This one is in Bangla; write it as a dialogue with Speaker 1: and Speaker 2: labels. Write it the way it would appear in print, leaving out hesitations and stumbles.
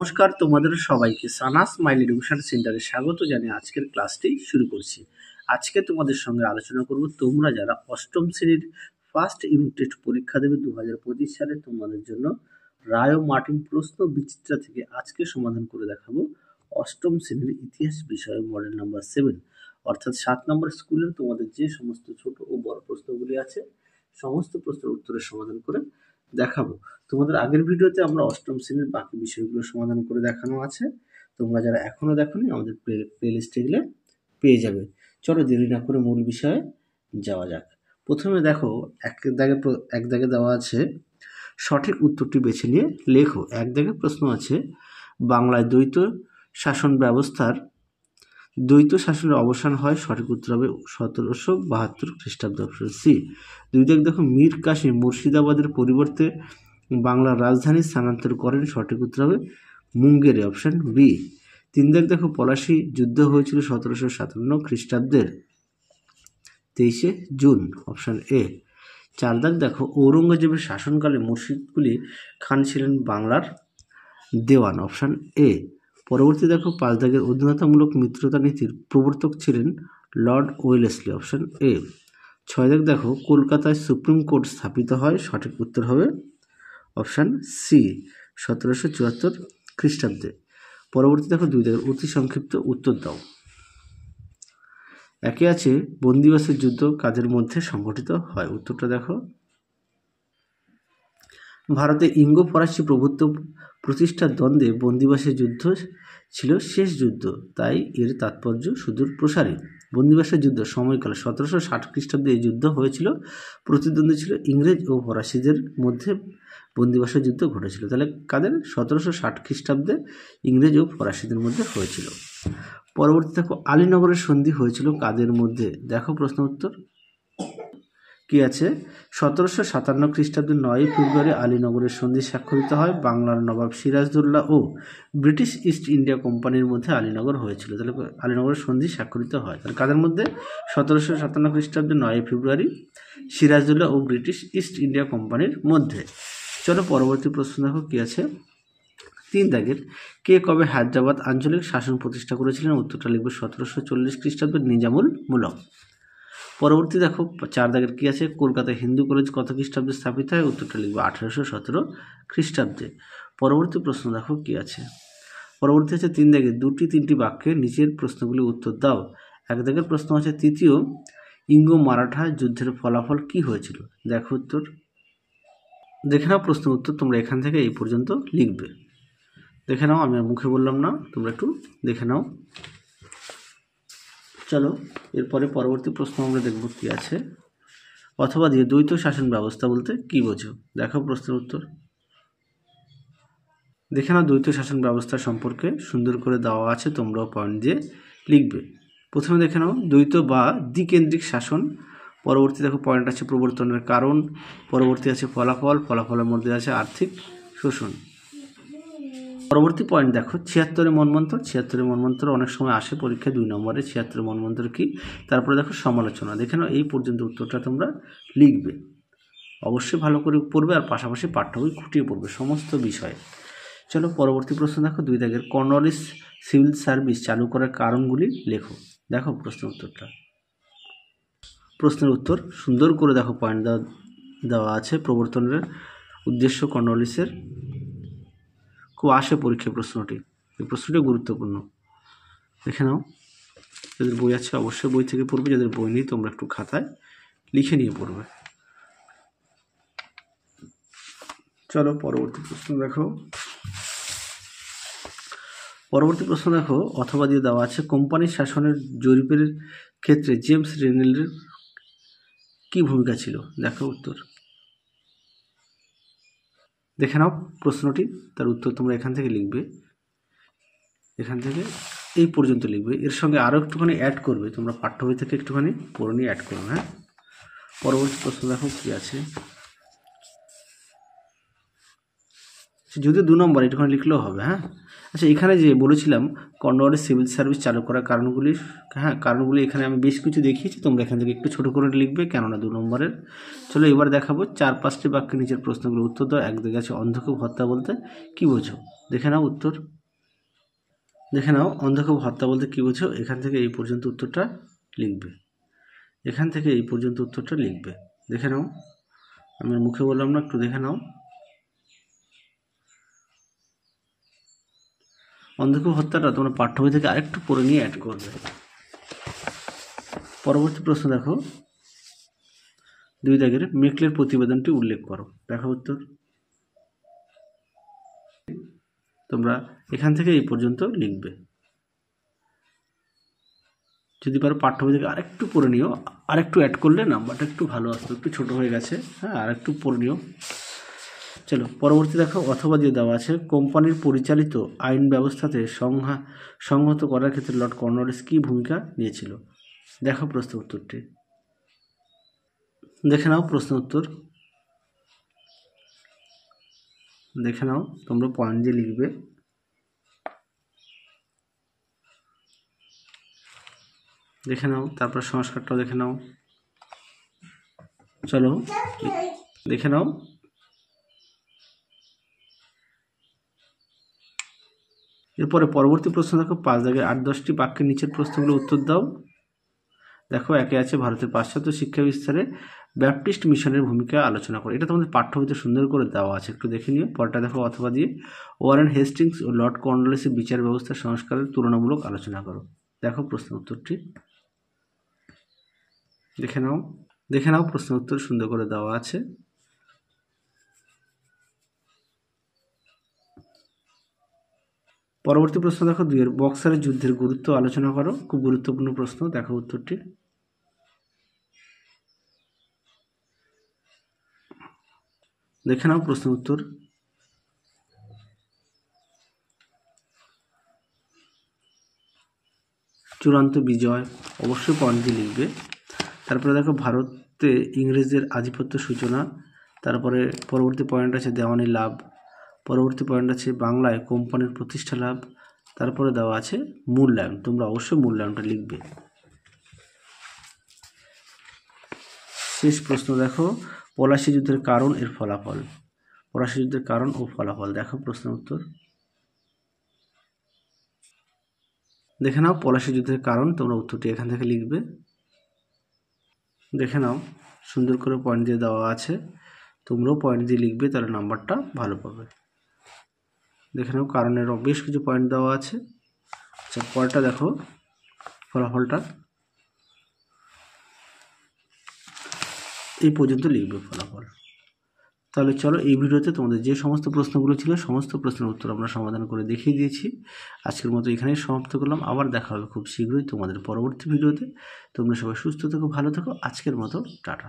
Speaker 1: নমস্কার, তোমাদের সবাইকে সানা স্মাইল এডুকেশন সেন্টারে স্বাগত জানিয়ে আজকের ক্লাসটি শুরু করছি। আজকে তোমাদের সঙ্গে আলোচনা করব তোমরা যারা অষ্টম শ্রেণীর ফার্স্ট ইউনিট টেস্ট পরীক্ষা দেবে 2025 সালে তোমাদের জন্য রায় ও মার্টিন প্রশ্ন বিচিত্রা থেকে আজকে সমাধান করে দেখাবো অষ্টম শ্রেণীর ইতিহাস বিষয়ে মডেল নাম্বার 7 অর্থাৎ 7 নম্বর স্কুলের তোমাদের যে সমস্ত ছোট ও বড় প্রশ্নগুলি আছে সমস্ত প্রশ্নের উত্তরের সমাধান করে দেখাবো। তোমাদের আগের ভিডিওতে আমরা অষ্টম শ্রেণীর বাকি বিষয়গুলো সমাধান করে দেখানো আছে, তোমরা যারা এখনো দেখোনি আমাদের প্লেলিস্টে গেলে পেয়ে যাবে। চলো দেরি না করে মূল বিষয়ে যাওয়া যাক। প্রথমে দেখো এক দাগে দেওয়া আছে সঠিক উত্তরটি বেছে নিয়ে লেখো। এক দাগে প্রশ্ন আছে বাংলায় দ্বৈত শাসনের অবসান হয়, সঠিক উত্তর হবে 1772 খ্রিস্টাব্দ, অপশন সি। দুই দাগ দেখো মীর কাসিম মুর্শিদাবাদের পরিবর্তে বাংলার রাজধানী স্থানান্তর করেন, সঠিক উত্তর হবে মুঙ্গেরে, অপশন বি। তিন দাগ দেখো পলাশী যুদ্ধ হয়েছিল 1757 খ্রিস্টাব্দের 23শে জুন, অপশন এ। চার দাগ দেখো ঔরঙ্গজেবের শাসনকালে মুর্শিদকুলি খান ছিলেন বাংলার দেওয়ান, অপশন এ। পরবর্তী দেখো পাঁচ দাগের অধীনতামূলক মিত্রতা নীতির প্রবর্তক ছিলেন লর্ড ওয়েলেসলি, অপশন এ। ছয় দাগ দেখো কলকাতায় সুপ্রিম কোর্ট স্থাপিত হয়, সঠিক উত্তর হবে অপশান সি 1774 খ্রিস্টাব্দে। পরবর্তী দেখো দুই দাগের অতি সংক্ষিপ্ত উত্তর দাও। একে আছে বন্দিবাসের যুদ্ধ কাদের মধ্যে সংঘটিত হয়, উত্তরটা দেখো ভারতে ইঙ্গ ফরাসি প্রভুত্ব প্রতিষ্ঠার দ্বন্দ্বে বন্দিবাসের যুদ্ধ ছিল শেষ যুদ্ধ, তাই এর তাৎপর্য সুদূর প্রসারী। বন্দিবাসের যুদ্ধ সময়কাল 1760 খ্রিস্টাব্দে এই যুদ্ধ হয়েছিল। প্রতিদ্বন্দ্বী ছিল ইংরেজ ও ফরাসিদের মধ্যে বন্দিবাসের যুদ্ধ ঘটেছিল। তাহলে কাদের? 1760 খ্রিস্টাব্দে ইংরেজ ও ফরাসিদের মধ্যে হয়েছিল। পরবর্তী দেখো আলীনগরের সন্ধি হয়েছিল কাদের মধ্যে, দেখো প্রশ্ন উত্তর কি আছে। 1757 খ্রিস্টাব্দের 9 ফেব্রুয়ারি আলীনগরের সন্ধি স্বাক্ষরিত হয়। বাংলার নবাব সিরাজদৌল্লা ও ব্রিটিশ ইস্ট ইন্ডিয়া কোম্পানির মধ্যে আলীনগর হয়েছিল। তাহলে আলীনগরের সন্ধি স্বাক্ষরিত হয় তাহলে কাদের মধ্যে? 1757 খ্রিস্টাব্দের 9 ফেব্রুয়ারি সিরাজদৌল্লা ও ব্রিটিশ ইস্ট ইন্ডিয়া কোম্পানির মধ্যে। চলো পরবর্তী প্রশ্ন দেখো কি আছে। তিন দাগের কে কবে হায়দ্রাবাদ আঞ্চলিক শাসন প্রতিষ্ঠা করেছিলেন, উত্তরটা লিখবে 1740 খ্রিস্টাব্দের নিজামুল মুলক। পরবর্তী দেখো চার দাগের কি আছে। কলকাতায় হিন্দু কলেজ কত খ্রিস্টাব্দে স্থাপিত হয়, উত্তরটা লিখবে 1817 খ্রিস্টাব্দে। পরবর্তী প্রশ্ন দেখো কি আছে। পরবর্তী আছে তিন দাগের তিনটি বাক্যে নিচের প্রশ্নগুলি উত্তর দাও। এক দাগের প্রশ্ন আছে তৃতীয় ইঙ্গ মারাঠা যুদ্ধের ফলাফল কি হয়েছিল, দেখো উত্তর। দেখে নাও প্রশ্ন উত্তর, তোমরা এখান থেকে এই পর্যন্ত লিখবে। দেখে নাও, আমি আর মুখে বললাম না, তোমরা একটু দেখে নাও। চলো এরপরে পরবর্তী প্রশ্ন আমরা দেখব কি আছে। অথবা দিয়ে দ্বৈত শাসন ব্যবস্থা বলতে কি বোঝো, দেখো প্রশ্নের উত্তর। দেখে নাও দ্বৈত শাসন ব্যবস্থা সম্পর্কে সুন্দর করে দেওয়া আছে, তোমরাও পয়েন্ট দিয়ে লিখবে। প্রথমে দেখে নাও দ্বৈত বা দ্বিকেন্দ্রিক শাসন। পরবর্তী দেখো পয়েন্ট আছে প্রবর্তনের কারণ। পরবর্তী আছে ফলাফলের মধ্যে আছে আর্থিক শোষণ। পরবর্তী পয়েন্ট দেখো 76 মন্বন্তর অনেক সময় আসে পরীক্ষায় 2 নম্বরে। 76 মন্বন্তর কি, তারপরে দেখো সমালোচনা। দেখে নাও এই পর্যন্ত উত্তরটা তোমরা লিখবে। অবশ্যই ভালো করে পড়বে আর পাশাপাশি পাঠ্য বই খুঁটিয়ে পড়বে সমস্ত বিষয়ে। চলো পরবর্তী প্রশ্ন দেখো দুই দাগের কর্নওয়ালিস সিভিল সার্ভিস চালু করার কারণগুলি লেখো, দেখো প্রশ্ন উত্তরটা। প্রশ্নের উত্তর সুন্দর করে দেখো পয়েন্ট দেওয়া আছে। প্রবর্তনের উদ্দেশ্য কর্নওয়ালিসের খুব আসে পরীক্ষায় প্রশ্নটি, এই প্রশ্নটি গুরুত্বপূর্ণ। দেখে নাও, যাদের বই আছে অবশ্যই বই থেকে পড়বে, যাদের বই নেই তোমরা একটু খাতায় লিখে নিয়ে পড়বে। চলো পরবর্তী প্রশ্ন দেখো। অথবা দিয়ে দেওয়া আছে কোম্পানির শাসনের জরিপের ক্ষেত্রে জেমস রেনেলের কি ভূমিকা ছিল, দেখো উত্তর। দেখে নাও প্রশ্নটি, তার উত্তর তোমরা এখান থেকে লিখবে, এখান থেকে এই পর্যন্ত লিখবে। এর সঙ্গে আরও একটুখানি অ্যাড করবে, তোমরা পাঠ্য বই থেকে একটুখানি পড়ে নিয়ে অ্যাড করবে। হ্যাঁ, পরবর্তী প্রশ্ন দেখো কি আছে। যদি 2 নম্বর এটুখানে লিখলেও হবে। হ্যাঁ, আচ্ছা, এখানে যে বলেছিলাম কর্নওয়ালিস সিভিল সার্ভিস চালু করার কারণগুলি, হ্যাঁ কারণগুলি এখানে আমি বেশ কিছু দেখিয়েছি, তোমরা এখান থেকে একটু ছোটো করে লিখবে, কেননা 2 নম্বরের। চলো এবার দেখাবো 4-5টি বাক্যের নিচের প্রশ্নগুলো উত্তর দাও। একদিকে আছে অন্ধকূপ হত্যা বলতে কী বোঝো, দেখে নাও উত্তর। দেখে নাও অন্ধকূপ হত্যা বলতে কী বোঝো, এখান থেকে এই পর্যন্ত উত্তরটা লিখবে, এখান থেকে এই পর্যন্ত উত্তরটা লিখবে। দেখে নাও, আমি মুখে বললাম না, একটু দেখে নাও। অন্ধকূপ হত্যাটা তোমরা পাঠ্য বই থেকে আরেকটু পড়ে নিয়ে অ্যাড করবে। পরবর্তী প্রশ্ন দেখো, 2 দাগের মেকলের প্রতিবেদনটি উল্লেখ করো। দেখো উত্তর, তোমরা এখান থেকে এই পর্যন্ত লিখবে। যদি পারো পাঠ্য বই থেকে আরেকটু পড়ে নিও, আরেকটু অ্যাড করলে নাম্বারটা একটু ভালো আসতো, একটু ছোটো হয়ে গেছে। হ্যাঁ, আরেকটু পড়ে নিও। চলো পরবর্তী দেখো, অথবা দিয়ে দেওয়া আছে কোম্পানির পরিচালিত আইন ব্যবস্থাতে সংহত করার ক্ষেত্রে লর্ড কর্নওয়ালিস কী ভূমিকা নিয়েছিল। দেখো প্রশ্ন উত্তরটি, দেখে নাও প্রশ্ন উত্তর, দেখে নাও, তোমরা পয়েন্ট দিয়ে লিখবে। দেখে নাও, তারপর সংস্কারটাও দেখে নাও। চলো দেখে নাও। এরপরে পরবর্তী প্রশ্ন দেখো, 5 দাগের 8-10টি বাক্যের নিচের প্রশ্নগুলো উত্তর দাও। দেখো একে আছে ভারতের পাশ্চাত্য শিক্ষা বিস্তারে ব্যাপটিস্ট মিশনের ভূমিকা আলোচনা করে। এটা তোমাদের পাঠ্য বইতে সুন্দর করে দেওয়া আছে, একটু দেখে নিও। পরটা দেখো, অথবা দিয়ে ওয়ারেন হেস্টিংস ও লর্ড কর্নওয়ালিসের বিচার ব্যবস্থা সংস্কারের তুলনামূলক আলোচনা করো। দেখো প্রশ্ন উত্তরটি, দেখে নাও, দেখে নাও, প্রশ্ন উত্তর সুন্দর করে দেওয়া আছে। পরবর্তী প্রশ্ন দেখো, 2 বক্সারের যুদ্ধের গুরুত্ব আলোচনা করো। খুব গুরুত্বপূর্ণ প্রশ্ন, দেখো উত্তরটি। দেখে নাও প্রশ্ন উত্তর। চূড়ান্ত বিজয়, অবশ্যই পয়েন্ট দিয়ে লিখবে। তারপরে দেখো ভারতে ইংরেজদের আধিপত্য সূচনা। তারপরে পরবর্তী পয়েন্ট আছে দেওয়ানি লাভ। পরবর্তী পয়েন্ট আছে বাংলায় কোম্পানির প্রতিষ্ঠা লাভ। তারপরে দেওয়া আছে মূল্যায়ন, তোমরা অবশ্যই মূল্যায়নটা লিখবে। শেষ প্রশ্ন দেখো, পলাশী যুদ্ধের কারণ এর ফলাফল। পলাশী যুদ্ধের কারণ ও ফলাফল, দেখো প্রশ্ন উত্তর। দেখে নাও পলাশী যুদ্ধের কারণ, তোমরা উত্তরটি এখান থেকে লিখবে। দেখে নাও, সুন্দর করে পয়েন্ট দিয়ে দেওয়া আছে, তোমরাও পয়েন্ট দিয়ে লিখবে, তাহলে নাম্বারটা ভালো পাবে। দেখে নাও কারণের বেশ কিছু পয়েন্ট দেওয়া আছে। আচ্ছা, পরেরটা দেখো, ফলাফলটা এই পর্যন্ত লিখবে ফলাফল। তাহলে চলো, এই ভিডিওতে তোমাদের যে সমস্ত প্রশ্নগুলো ছিল সমস্ত প্রশ্নের উত্তর আমরা সমাধান করে দেখিয়ে দিয়েছি। আজকের মতো এখানেই সমাপ্ত করলাম, আবার দেখা হবে খুব শীঘ্রই তোমাদের পরবর্তী ভিডিওতে। তোমরা সবাই সুস্থ থেকো, ভালো থেকো। আজকের মতো টাটা।